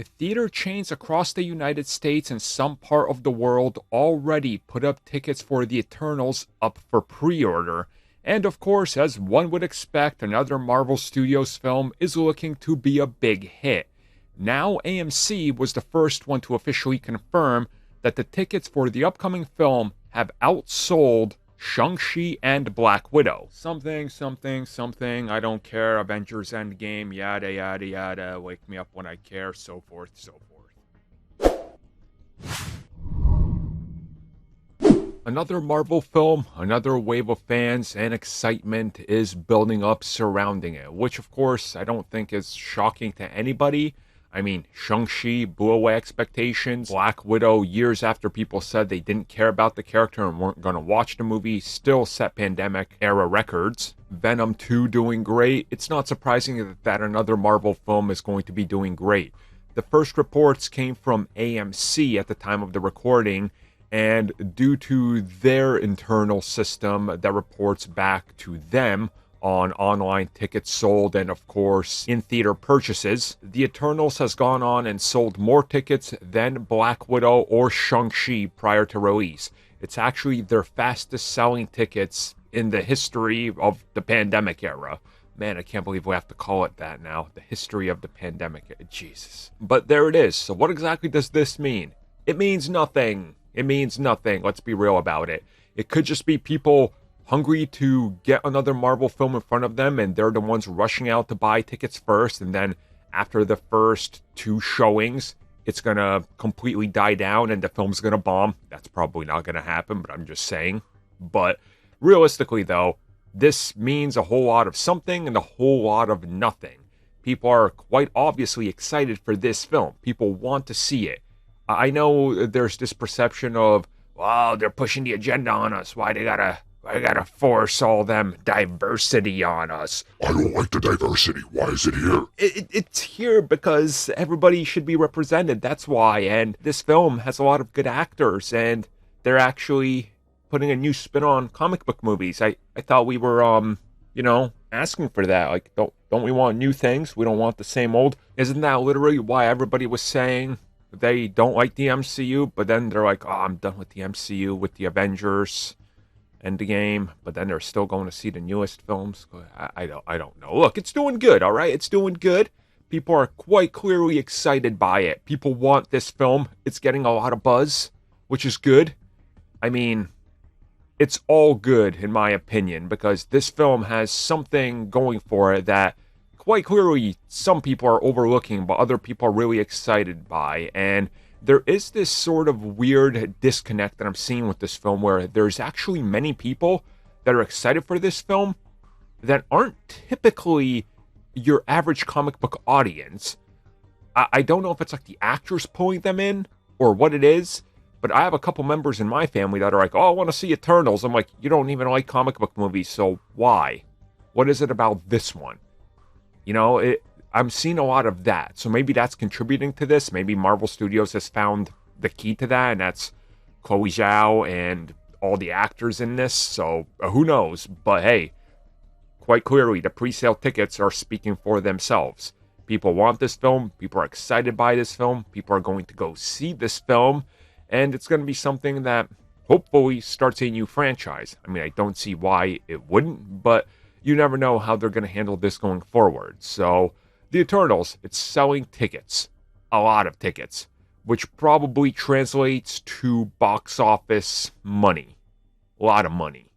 Theater chains across the United States and some part of the world already put up tickets for The Eternals up for pre-order. And of course, as one would expect, another Marvel Studios film is looking to be a big hit. Now AMC was the first one to officially confirm that the tickets for the upcoming film have outsold Shang-Chi and Black Widow. Something, I don't care, Avengers Endgame, yada yada yada, wake me up when I care, so forth, so forth. Another Marvel film, another wave of fans and excitement is building up surrounding it, which of course I don't think is shocking to anybody. I mean, Shang-Chi blew away expectations. Black Widow, years after people said they didn't care about the character and weren't going to watch the movie, still set pandemic-era records. Venom 2 doing great. It's not surprising that another Marvel film is going to be doing great. The first reports came from AMC at the time of the recording, and due to their internal system that reports back to them, on online tickets sold and of course in-theater purchases, The Eternals has gone on and sold more tickets than Black Widow or Shang-Chi prior to release. It's actually their fastest selling tickets in the history of the pandemic era. Man, I can't believe we have to call it that now. The history of the pandemic. Jesus. But there it is. So what exactly does this mean? It means nothing. It means nothing. Let's be real about it. It could just be people hungry to get another Marvel film in front of them, and they're the ones rushing out to buy tickets first, and then after the first two showings, it's gonna completely die down and the film's gonna bomb. That's probably not gonna happen, but I'm just saying. But realistically though, this means a whole lot of something and a whole lot of nothing. People are quite obviously excited for this film. People want to see it. I know there's this perception of, wow, they're pushing the agenda on us. Why they gotta force all them diversity on us? I don't like the diversity. Why is it here? It's here because everybody should be represented. That's why. And this film has a lot of good actors, and they're actually putting a new spin on comic book movies. I thought we were, asking for that. Like, don't we want new things? We don't want the same old. Isn't that literally why everybody was saying they don't like the MCU? But then they're like, oh, I'm done with the MCU, with the Avengers Endgame, but then they're still going to see the newest films. I don't know. Look, it's doing good, all right? It's doing good. People are quite clearly excited by it. People want this film. It's getting a lot of buzz, which is good. I mean, it's all good in my opinion, because this film has something going for it that quite clearly some people are overlooking, but other people are really excited by. And there is this sort of weird disconnect that I'm seeing with this film where there's actually many people that are excited for this film that aren't typically your average comic book audience. I don't know if it's like the actors pulling them in or what it is, but I have a couple members in my family that are like, oh, I want to see Eternals. I'm like, you don't even like comic book movies, so why? What is it about this one? I'm seeing a lot of that. So maybe that's contributing to this. Maybe Marvel Studios has found the key to that, and that's Chloe Zhao and all the actors in this. So who knows? But hey, quite clearly, the pre-sale tickets are speaking for themselves. People want this film. People are excited by this film. People are going to go see this film. And it's going to be something that hopefully starts a new franchise. I mean, I don't see why it wouldn't, but you never know how they're going to handle this going forward. So The Eternals, it's selling tickets, a lot of tickets, which probably translates to box office money, a lot of money.